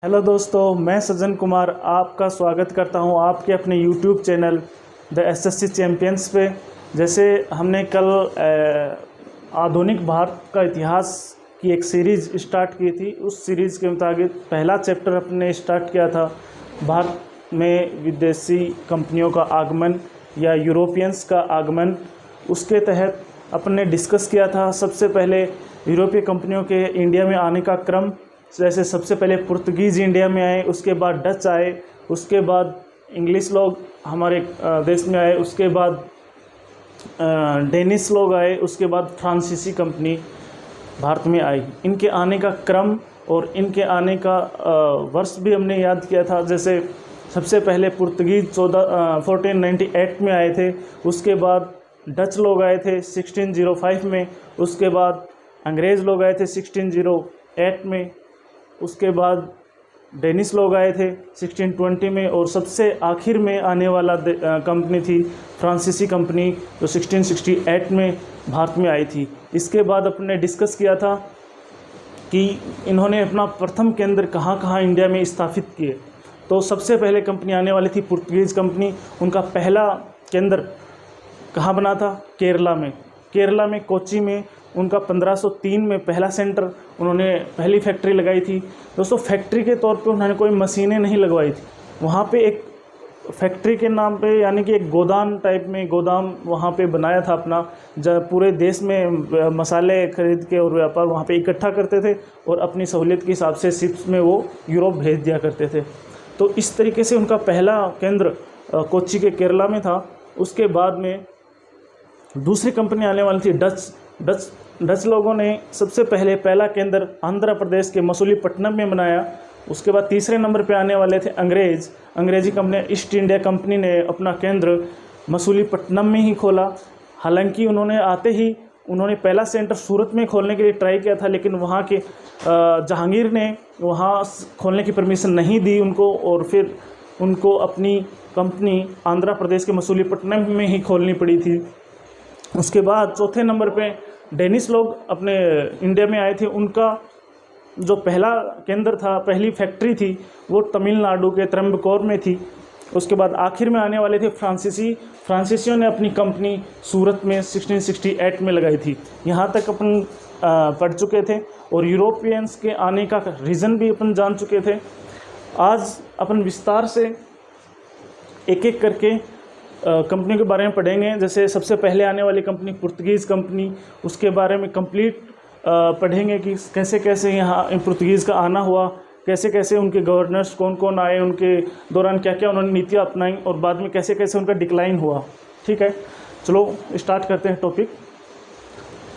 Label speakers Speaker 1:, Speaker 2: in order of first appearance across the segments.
Speaker 1: Hello दोस्तों, मैं सज्जन कुमार आपका स्वागत करता हूं आपके अपने YouTube channel the assessee champions पे। जैसे हमने कल आधुनिक भारत का इतिहास की एक सीरीज़ स्टार्ट की थी, उस सीरीज़ के मुताबिक पहला चैप्टर अपने स्टार्ट किया था भारत में विदेशी कंपनियों का आगमन या यूरोपियंस का आगमन। उसके तहत अपने डिस्कस किया था सबसे पहले यूरोपीय कंपनियों के इंडिया में आने का क्रम। जैसे सबसे पहले पुर्तगीज़ इंडिया में आए, उसके बाद डच आए, उसके बाद इंग्लिश लोग हमारे देश में आए, उसके बाद डेनिश लोग आए, उसके बाद फ्रांसीसी कंपनी भारत में आई। इनके आने का क्रम और इनके आने का वर्ष भी हमने याद किया था। जैसे सबसे पहले पुर्तगीज़ 1498 में आए थे, उसके बाद डच लोग आए थे 1605 में, उसके बाद अंग्रेज़ लोग आए थे 1608 में, उसके बाद डेनिश लोग आए थे 1620 में, और सबसे आखिर में आने वाला कंपनी थी फ्रांसीसी कंपनी जो 1668 में भारत में आई थी। इसके बाद अपने डिस्कस किया था कि इन्होंने अपना प्रथम केंद्र कहाँ कहाँ इंडिया में स्थापित किए। तो सबसे पहले कंपनी आने वाली थी पुर्तगीज़ कंपनी। उनका पहला केंद्र कहाँ बना था? केरला में। केरला में कोच्चि में उनका 1503 में पहला सेंटर, उन्होंने पहली फैक्ट्री लगाई थी। दोस्तों, फैक्ट्री के तौर पे उन्होंने कोई मशीनें नहीं लगवाई थी, वहाँ पे एक फैक्ट्री के नाम पे यानी कि एक गोदाम टाइप में गोदाम वहाँ पे बनाया था अपना, जब पूरे देश में मसाले खरीद के और व्यापार वहाँ पे इकट्ठा करते थे और अपनी सहूलियत के हिसाब से शिप्स में वो यूरोप भेज दिया करते थे। तो इस तरीके से उनका पहला केंद्र कोच्चि के केरला में था। उसके बाद में दूसरी कंपनी आने वाली थी डच लोगों ने सबसे पहले पहला केंद्र आंध्र प्रदेश के मसूलीपट्टनम में बनाया। उसके बाद तीसरे नंबर पे आने वाले थे अंग्रेजी कंपनी ईस्ट इंडिया कंपनी ने अपना केंद्र मसूलीपट्टनम में ही खोला। हालांकि उन्होंने पहला सेंटर सूरत में खोलने के लिए ट्राई किया था, लेकिन वहाँ के जहांगीर ने वहाँ खोलने की परमिशन नहीं दी उनको, और फिर उनको अपनी कंपनी आंध्र प्रदेश के मसूलीपट्टनम में ही खोलनी पड़ी थी। उसके बाद चौथे नंबर पे डेनिश लोग अपने इंडिया में आए थे। उनका जो पहला केंद्र था, पहली फैक्ट्री थी, वो तमिलनाडु के त्रंबकोर में थी। उसके बाद आखिर में आने वाले थे फ्रांसीसियों ने अपनी कंपनी सूरत में 1668 में लगाई थी। यहाँ तक अपन पढ़ चुके थे और यूरोपियंस के आने का रीज़न भी अपन जान चुके थे। आज अपन विस्तार से एक एक करके कंपनी के बारे में पढ़ेंगे। जैसे सबसे पहले आने वाली कंपनी पुर्तगीज़ कंपनी, उसके बारे में कंप्लीट पढ़ेंगे कि कैसे कैसे यहाँ पुर्तगीज़ का आना हुआ, कैसे कैसे उनके गवर्नर्स कौन कौन आए, उनके दौरान क्या क्या उन्होंने नीतियाँ अपनाई, और बाद में कैसे कैसे उनका डिक्लाइन हुआ। ठीक है, चलो स्टार्ट करते हैं टॉपिक।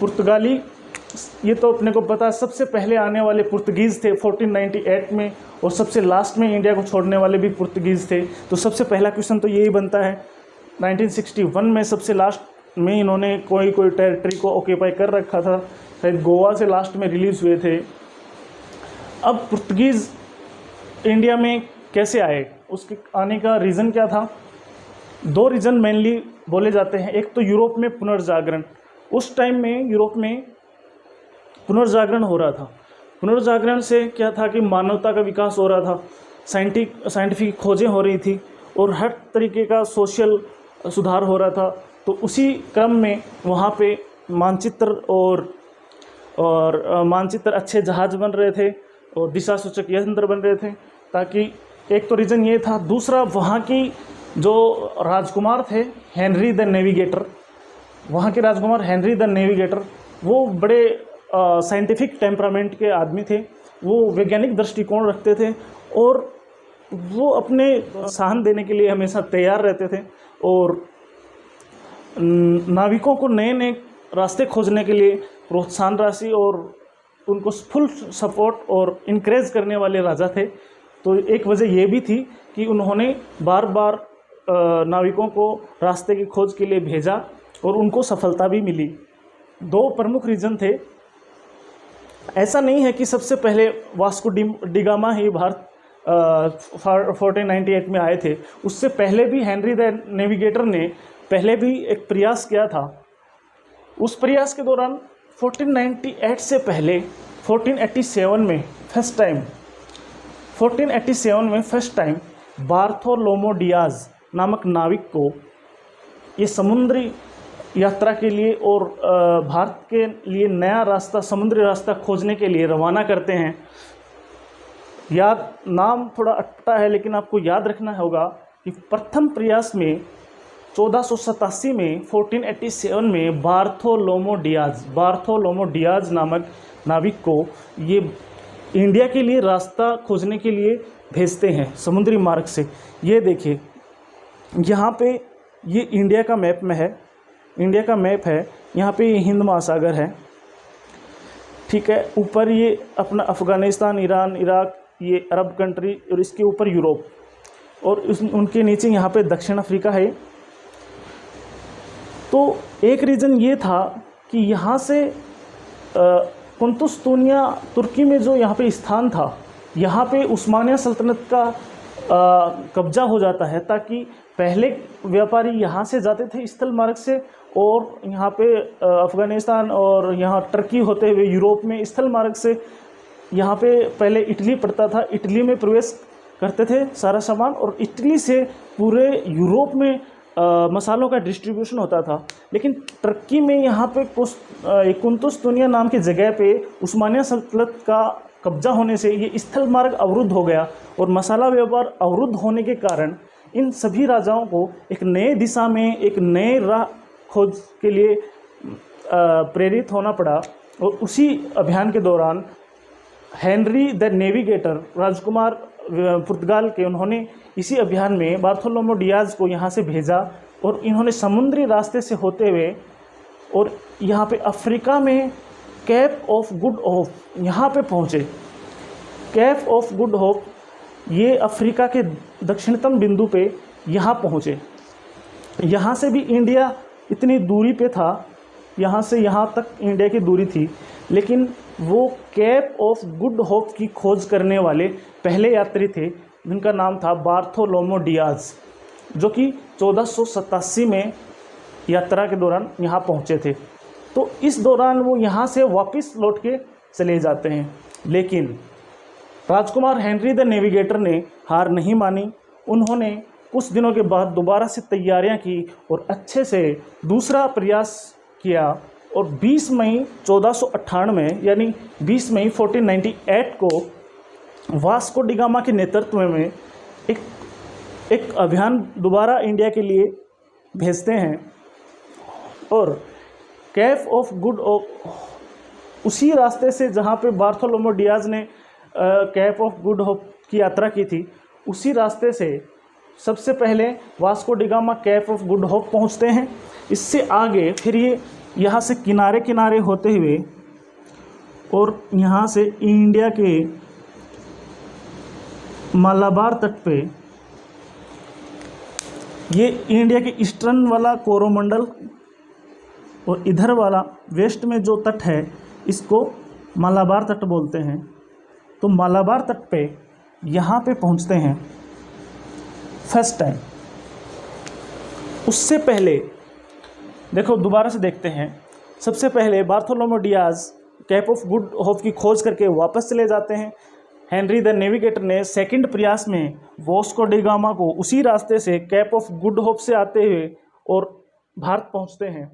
Speaker 1: पुर्तगाली, ये तो अपने को पता है, सबसे पहले आने वाले पुर्तगीज़ थे 1498 में, और सबसे लास्ट में इंडिया को छोड़ने वाले भी पुर्तगीज़ थे। तो सबसे पहला क्वेश्चन तो यही बनता है, 1961 में सबसे लास्ट में इन्होंने कोई टेरिटरी को ऑक्यूपाई कर रखा था, शायद गोवा से लास्ट में रिलीज़ हुए थे। अब पुर्तगीज़ इंडिया में कैसे आए, उसके आने का रीज़न क्या था? दो रीज़न मेनली बोले जाते हैं। एक तो यूरोप में पुनर्जागरण, उस टाइम में यूरोप में पुनर्जागरण हो रहा था। पुनर्जागरण से क्या था कि मानवता का विकास हो रहा था, साइंटिफिक खोजें हो रही थी, और हर तरीके का सोशल सुधार हो रहा था। तो उसी क्रम में वहाँ पे मानचित्र और मानचित्र अच्छे जहाज बन रहे थे और दिशा सूचक यंत्र बन रहे थे, ताकि एक तो रीज़न ये था। दूसरा, वहाँ की जो राजकुमार थे हेनरी द नेविगेटर, वहाँ के राजकुमार हेनरी द नेविगेटर, वो बड़े साइंटिफिक टेम्परामेंट के आदमी थे, वो वैज्ञानिक दृष्टिकोण रखते थे, और वो अपने सहन देने के लिए हमेशा तैयार रहते थे, और नाविकों को नए नए रास्ते खोजने के लिए प्रोत्साहन राशि और उनको फुल सपोर्ट और इनकरेज करने वाले राजा थे। तो एक वजह ये भी थी कि उन्होंने बार बार नाविकों को रास्ते की खोज के लिए भेजा और उनको सफलता भी मिली। दो प्रमुख रीज़न थे। ऐसा नहीं है कि सबसे पहले वास्को डिगामा ही भारत 1498 में आए थे। उससे पहले भी हेनरी द नेविगेटर ने पहले भी एक प्रयास किया था। उस प्रयास के दौरान 1498 से पहले 1487 में फर्स्ट टाइम 1487 में फर्स्ट टाइम बार्थोलोमो डियाज नामक नाविक को ये समुद्री यात्रा के लिए और भारत के लिए नया रास्ता, समुद्री रास्ता खोजने के लिए रवाना करते हैं। नाम थोड़ा अटपटा है, लेकिन आपको याद रखना होगा कि प्रथम प्रयास में 1487 में 1487 में बार्थोलोमो डियाज नामक नाविक को ये इंडिया के लिए रास्ता खोजने के लिए भेजते हैं समुद्री मार्ग से। ये देखिए, यहाँ पे ये इंडिया का मैप में है, इंडिया का मैप है, यहाँ पे ये हिंद महासागर है, ठीक है। ऊपर ये अपना अफ़गानिस्तान, ईरान, इराक, ये अरब कंट्री, और इसके ऊपर यूरोप, और उनके नीचे यहाँ पे दक्षिण अफ्रीका है। तो एक रीज़न ये था कि यहाँ से कुंतुस्तुनिया तुर्की में जो यहाँ पे स्थान था, यहाँ पे उस्मानिया सल्तनत का कब्जा हो जाता है, ताकि पहले व्यापारी यहाँ से जाते थे स्थल मार्ग से, और यहाँ पे अफ़गानिस्तान और यहाँ टर्की होते हुए यूरोप में स्थल मार्ग से यहाँ पे पहले इटली पड़ता था, इटली में प्रवेश करते थे सारा सामान, और इटली से पूरे यूरोप में मसालों का डिस्ट्रीब्यूशन होता था। लेकिन टर्की में यहाँ पे कुंतुस्तुनिया नाम की जगह पे उस्मानिया सल्तनत का कब्जा होने से ये स्थल मार्ग अवरुद्ध हो गया, और मसाला व्यापार अवरुद्ध होने के कारण इन सभी राजाओं को एक नए दिशा में, एक नए राह खोज के लिए प्रेरित होना पड़ा। और उसी अभियान के दौरान हेनरी द नेविगेटर, राजकुमार पुर्तगाल के, उन्होंने इसी अभियान में बार्थोलोमो डियाज को यहाँ से भेजा, और इन्होंने समुद्री रास्ते से होते हुए और यहाँ पे अफ्रीका में कैप ऑफ गुड होप यहाँ पे पहुँचे। कैप ऑफ गुड होप ये अफ्रीका के दक्षिणतम बिंदु पे यहाँ पहुँचे। यहाँ से भी इंडिया इतनी दूरी पे था, यहाँ से यहाँ तक इंडिया की दूरी थी, लेकिन वो कैप ऑफ गुड होप की खोज करने वाले पहले यात्री थे, जिनका नाम था बार्थोलोमो डियाज, जो कि 1487 में यात्रा के दौरान यहाँ पहुँचे थे। तो इस दौरान वो यहाँ से वापस लौट के चले जाते हैं, लेकिन राजकुमार हेनरी द नेविगेटर ने हार नहीं मानी। उन्होंने कुछ दिनों के बाद दोबारा से तैयारियां की और अच्छे से दूसरा प्रयास किया, और 20 मई 1498 यानी 20 मई 1498 को वास्को डी गामा के नेतृत्व में एक अभियान दोबारा इंडिया के लिए भेजते हैं, और कैप ऑफ गुड होप उसी रास्ते से जहाँ पे बार्थोलोमो डियाज ने कैप ऑफ गुड होप की यात्रा की थी, उसी रास्ते से सबसे पहले Vasco D gamma cap of Good hope पहुँचते हैं। इससे आगे फिर ये यहाँ से किनारे किनारे होते हुए और यहाँ से इंडिया के मालाबार तट पे, ये इंडिया के ईस्टर्न वाला कोरोमंडल और इधर वाला वेस्ट में जो तट है इसको मालाबार तट बोलते हैं। तो मालाबार तट पे यहाँ पे पहुँचते हैं फर्स्ट टाइम। उससे पहले देखो, दोबारा से देखते हैं। सबसे पहले Bartholomew Diaz Cape of Good Hope की खोज करके वापस चले जाते हैं। हेनरी द नेविगेटर ने सेकंड प्रयास में वास्को डी गामा को उसी रास्ते से कैप ऑफ गुड होप से आते हुए और भारत पहुंचते हैं।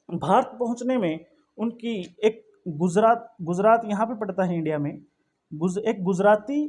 Speaker 1: भारत पहुंचने में उनकी एक गुजरात यहाँ पे पड़ता है इंडिया में, एक गुजराती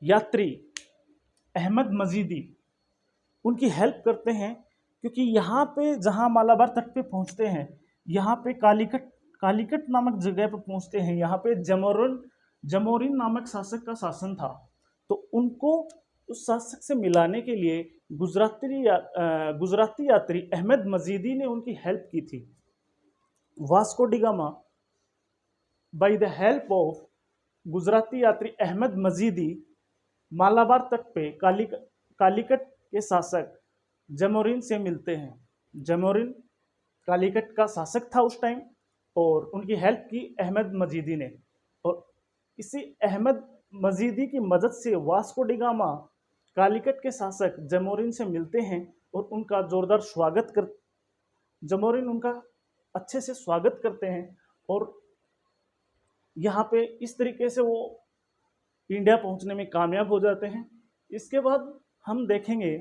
Speaker 1: यात्री अहमद मजीदी उनकी हेल्प करते हैं, क्योंकि यहाँ पे जहाँ मालाबार तट पे पहुँचते हैं, यहाँ पे कालीकट नामक जगह पे पहुँचते हैं। यहाँ पे जमोरिन नामक शासक का शासन था, तो उनको उस शासक से मिलाने के लिए गुजराती यात्री अहमद मजीदी ने उनकी हेल्प की थी। Vasco D gamma by the help of Gujarati यात्री अहमद मजीदी मालाबार तट पे कालीकट के शासक जमोरिन से मिलते हैं। जमोरिन कालीकट का शासक था उस टाइम, और उनकी हेल्प की अहमद मजीदी ने, और इसी अहमद मजीदी की मदद से वास्को डी गामा कालीकट के शासक जमोरिन से मिलते हैं और उनका जोरदार जमोरिन उनका अच्छे से स्वागत करते हैं, और यहाँ पे इस तरीके से वो इंडिया पहुंचने में कामयाब हो जाते हैं। इसके बाद हम देखेंगे,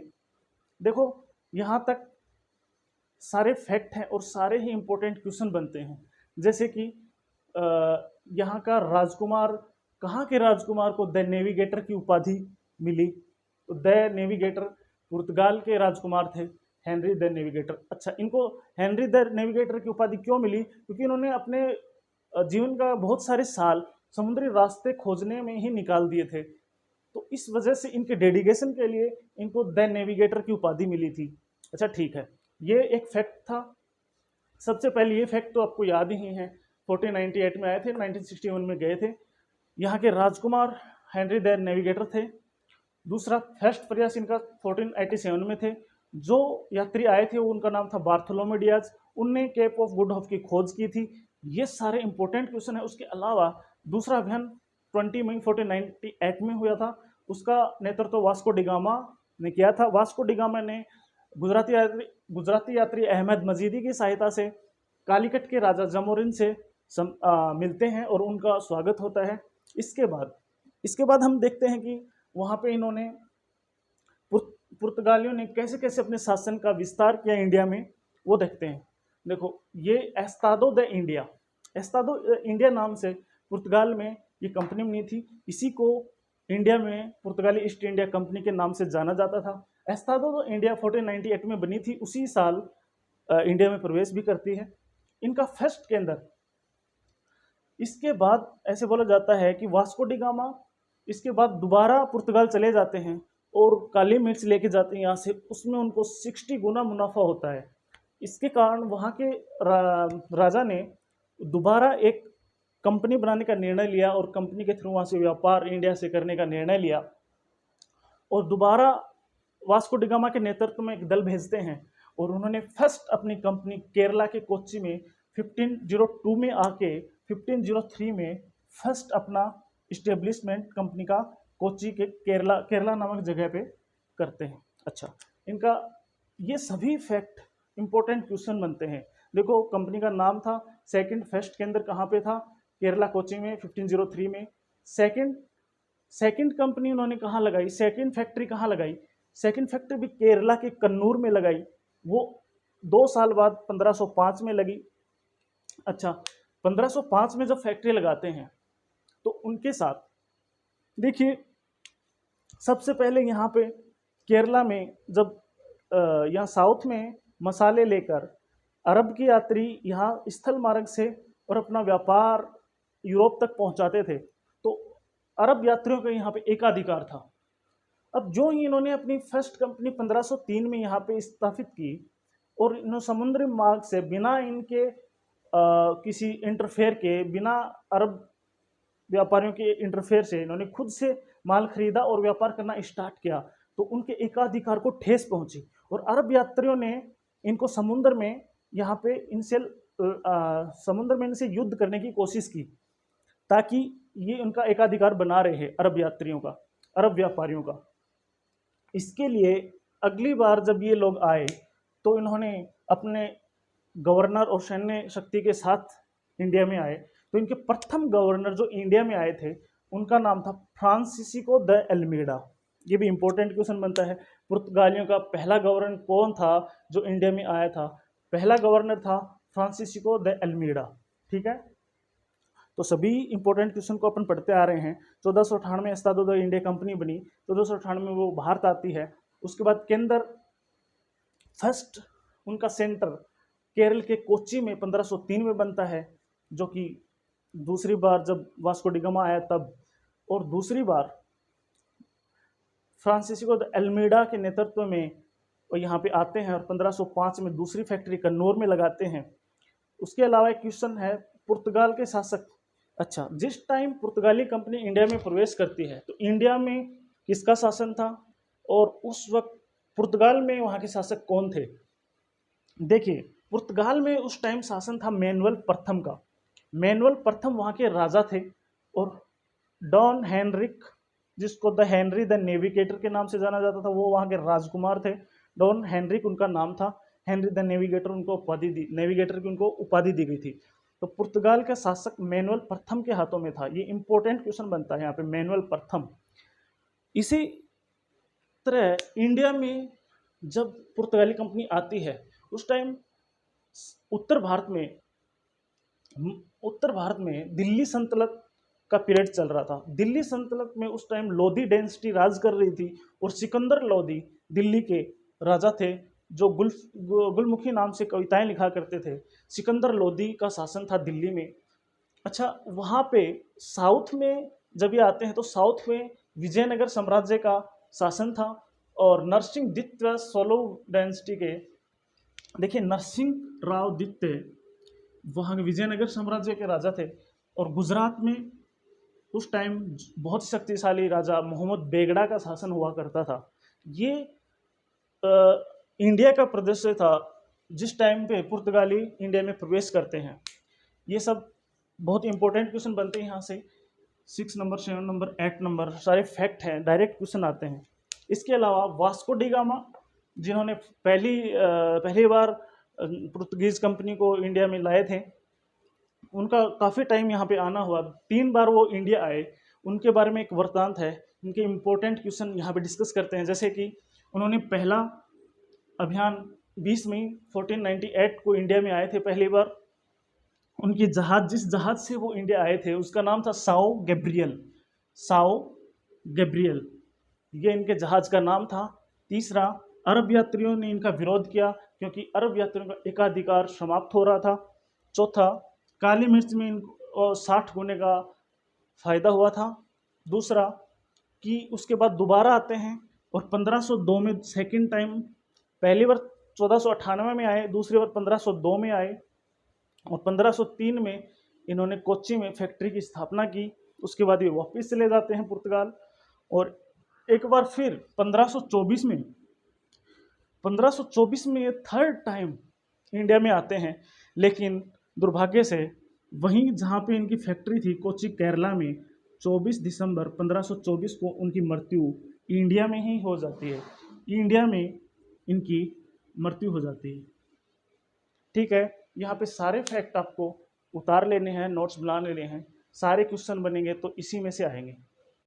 Speaker 1: देखो यहाँ तक सारे फैक्ट हैं और सारे ही इंपॉर्टेंट क्वेश्चन बनते हैं। जैसे कि यहाँ का राजकुमार, कहाँ के राजकुमार को द नेविगेटर की उपाधि मिली? तो द नेविगेटर पुर्तगाल के राजकुमार थे, हेनरी द नेविगेटर। अच्छा, इनको हेनरी द नेविगेटर की उपाधि क्यों मिली? क्योंकि इन्होंने अपने जीवन का बहुत सारे साल समुद्री रास्ते खोजने में ही निकाल दिए थे। तो इस वजह से इनके डेडिकेशन के लिए इनको द नेविगेटर की उपाधि मिली थी। अच्छा ठीक है, ये एक फैक्ट था। सबसे पहले ये फैक्ट तो आपको याद ही है, 1498 में आए थे, 1961 में गए थे। यहाँ के राजकुमार हेनरी द नेविगेटर थे। दूसरा फर्स्ट प्रयास इनका 1487 में थे। जो यात्री आए थे वो उनका नाम था बार्थोलोमे डियाज, उनने केप ऑफ गुड होप की खोज की थी। ये सारे इंपॉर्टेंट क्वेश्चन है। उसके अलावा दूसरा अभियान 20 मई 1498 में हुआ था, उसका नेतृत्व वास्को डिगामा ने किया था। वास्को डिगामा ने गुजराती यात्री अहमद मजीदी की सहायता से कालीकट के राजा जमोरिन से मिलते हैं और उनका स्वागत होता है। इसके बाद हम देखते हैं कि वहाँ पे इन्होंने पुर्तगालियों ने कैसे कैसे अपने शासन का विस्तार किया इंडिया में, वो देखते हैं। देखो ये Estado the India, Estado India नाम से पुर्तगाल में ये कंपनी बनी थी। इसी को इंडिया में पुर्तगाली ईस्ट इंडिया कंपनी के नाम से जाना जाता था। एस्तादो द इंडिया 1498 में बनी थी, उसी साल इंडिया में प्रवेश भी करती है। इनका फर्स्ट केंद्र, इसके बाद ऐसे बोला जाता है कि वास्को डी गामा इसके बाद दोबारा पुर्तगाल चले जाते हैं और काली मिर्च लेके जाते हैं यहाँ से, उसमें उनको 60 गुना मुनाफा होता है। इसके कारण वहाँ के राजा ने दोबारा एक कंपनी बनाने का निर्णय लिया और कंपनी के थ्रू वहाँ से व्यापार इंडिया से करने का निर्णय लिया। और दोबारा वास्को डी गामा के नेतृत्व में एक दल भेजते हैं और उन्होंने फर्स्ट अपनी कंपनी केरला के कोच्चि में 1502 में आके 1503 में फर्स्ट अपना इस्टेब्लिशमेंट कंपनी का कोच्चि के केरला नामक जगह पे करते हैं। अच्छा, इनका ये सभी फैक्ट इंपॉर्टेंट क्वेश्चन बनते हैं। देखो कंपनी का नाम था, सेकंड फर्स्ट केंद्र कहाँ पे था? केरला कोच्चि में 1503 में। सेकंड कंपनी उन्होंने कहाँ लगाई? सेकंड फैक्ट्री कहाँ लगाई? सेकंड फैक्ट्री भी केरला के कन्नूर में लगाई, वो 2 साल बाद 1505 में लगी। अच्छा, 1505 में जब फैक्ट्री लगाते हैं तो उनके साथ देखिए, सबसे पहले यहाँ पे केरला में जब यहाँ साउथ में मसाले लेकर अरब के यात्री यहाँ स्थल मार्ग से और अपना व्यापार यूरोप तक पहुँचाते थे, तो अरब यात्रियों का यहाँ पे एकाधिकार था। अब जो ही इन्होंने अपनी फर्स्ट कंपनी 1503 में यहाँ पे स्थापित की और इन्होंने समुद्री मार्ग से बिना इनके किसी इंटरफेयर के, बिना अरब व्यापारियों के इंटरफेयर से इन्होंने खुद से माल खरीदा और व्यापार करना स्टार्ट किया, तो उनके एकाधिकार को ठेस पहुंची और अरब यात्रियों ने इनको समुद्र में यहाँ पे समुद्र में इनसे युद्ध करने की कोशिश की ताकि ये उनका एकाधिकार बना रहे अरब यात्रियों का, अरब व्यापारियों का। इसके लिए अगली बार जब ये लोग आए तो इन्होंने अपने गवर्नर और सैन्य शक्ति के साथ इंडिया में आए। तो इनके प्रथम गवर्नर जो इंडिया में आए थे उनका नाम था फ्रांसिस्को द एल्मीडा। ये भी इंपॉर्टेंट क्वेश्चन बनता है, पुर्तगालियों का पहला गवर्नर कौन था जो इंडिया में आया था? पहला गवर्नर था फ्रांसिस्को द एल्मीडा। ठीक है, तो सभी इंपॉर्टेंट क्वेश्चन को अपन पढ़ते आ रहे हैं। 1498 में एस्तादो द इंडिया कंपनी बनी, 1498 में वो भारत आती है। उसके बाद केंद्र फर्स्ट उनका सेंटर केरल के कोच्चि में 1503 में बनता है, जो कि दूसरी बार जब वास्को डी गामा आया तब, और दूसरी बार फ्रांसिस्को द एल्मीडा के नेतृत्व में वो यहाँ पे आते हैं और 1505 में दूसरी फैक्ट्री कन्नौर में लगाते हैं। उसके अलावा एक क्वेश्चन है, पुर्तगाल के शासक। अच्छा, जिस टाइम पुर्तगाली कंपनी इंडिया में प्रवेश करती है तो इंडिया में किसका शासन था और उस वक्त पुर्तगाल में वहाँ के शासक कौन थे? देखिए, पुर्तगाल में उस टाइम शासन था मैनुअल प्रथम का। मैनुअल प्रथम वहाँ के राजा थे और डॉन हेनरिक, जिसको द हेनरी द नेविगेटर के नाम से जाना जाता था, वो वहाँ के राजकुमार थे। डॉन हेनरिक उनका नाम था, हेनरी द नेविगेटर उनको उपाधि दी, नेविगेटर की उनको उपाधि दी गई थी। तो पुर्तगाल का शासक मैनुअल प्रथम के हाथों में था। ये इंपॉर्टेंट क्वेश्चन बनता है यहाँ पे, मैनुअल प्रथम। इसी तरह इंडिया में जब पुर्तगाली कंपनी आती है उस टाइम उत्तर भारत में दिल्ली सल्तनत का पीरियड चल रहा था। दिल्ली सल्तनत में उस टाइम लोधी डायनेस्टी राज कर रही थी और सिकंदर लोधी दिल्ली के राजा थे, जो गुलमुखी नाम से कविताएं लिखा करते थे। सिकंदर लोधी का शासन था दिल्ली में। अच्छा, वहाँ पे साउथ में जब ये आते हैं तो साउथ में विजयनगर साम्राज्य का शासन था और नरसिंह द्वितीय सोलह डायनेस्टी के, देखिए नरसिंह राव द्वितीय वहाँ के विजयनगर साम्राज्य के राजा थे। और गुजरात में उस टाइम बहुत शक्तिशाली राजा मोहम्मद बेगड़ा का शासन हुआ करता था। ये इंडिया का प्रदेश था जिस टाइम पे पुर्तगाली इंडिया में प्रवेश करते हैं। ये सब बहुत इंपॉर्टेंट क्वेश्चन बनते हैं यहाँ से। 6 नंबर, 7 नंबर, 8 नंबर सारे फैक्ट हैं, डायरेक्ट क्वेश्चन आते हैं। इसके अलावा वास्को डी गामा, जिन्होंने पहली बार पुर्तगीज कंपनी को इंडिया में लाए थे, उनका काफ़ी टाइम यहाँ पे आना हुआ, 3 बार वो इंडिया आए। उनके बारे में एक वृत्तांत है, उनके इम्पोर्टेंट क्वेश्चन यहाँ पे डिस्कस करते हैं। जैसे कि उन्होंने पहला अभियान 20 मई 1498 को इंडिया में आए थे पहली बार। उनकी जहाज, जिस जहाज से वो इंडिया आए थे उसका नाम था साओ गैब्रियल, ये इनके जहाज का नाम था। तीसरा, अरब यात्रियों ने इनका विरोध किया क्योंकि अरब यात्रियों का एकाधिकार समाप्त हो रहा था। चौथा, काली मिर्च में इनको 60 गुने का फायदा हुआ था। दूसरा कि उसके बाद दोबारा आते हैं और 1502 में सेकंड टाइम, पहली बार 1498 में आए, दूसरी बार 1502 में आए और 1503 में इन्होंने कोच्चि में फैक्ट्री की स्थापना की। उसके बाद ये वापस चले जाते हैं पुर्तगाल और एक बार फिर 1524 में ये थर्ड टाइम इंडिया में आते हैं। लेकिन दुर्भाग्य से वहीं जहाँ पे इनकी फैक्ट्री थी कोच्चि केरला में 24 दिसंबर 1524 को उनकी मृत्यु इंडिया में ही हो जाती है। इंडिया में इनकी मृत्यु हो जाती है। ठीक है, यहाँ पे सारे फैक्ट आपको उतार लेने हैं, नोट्स बना लेने हैं। सारे क्वेश्चन बनेंगे तो इसी में से आएंगे।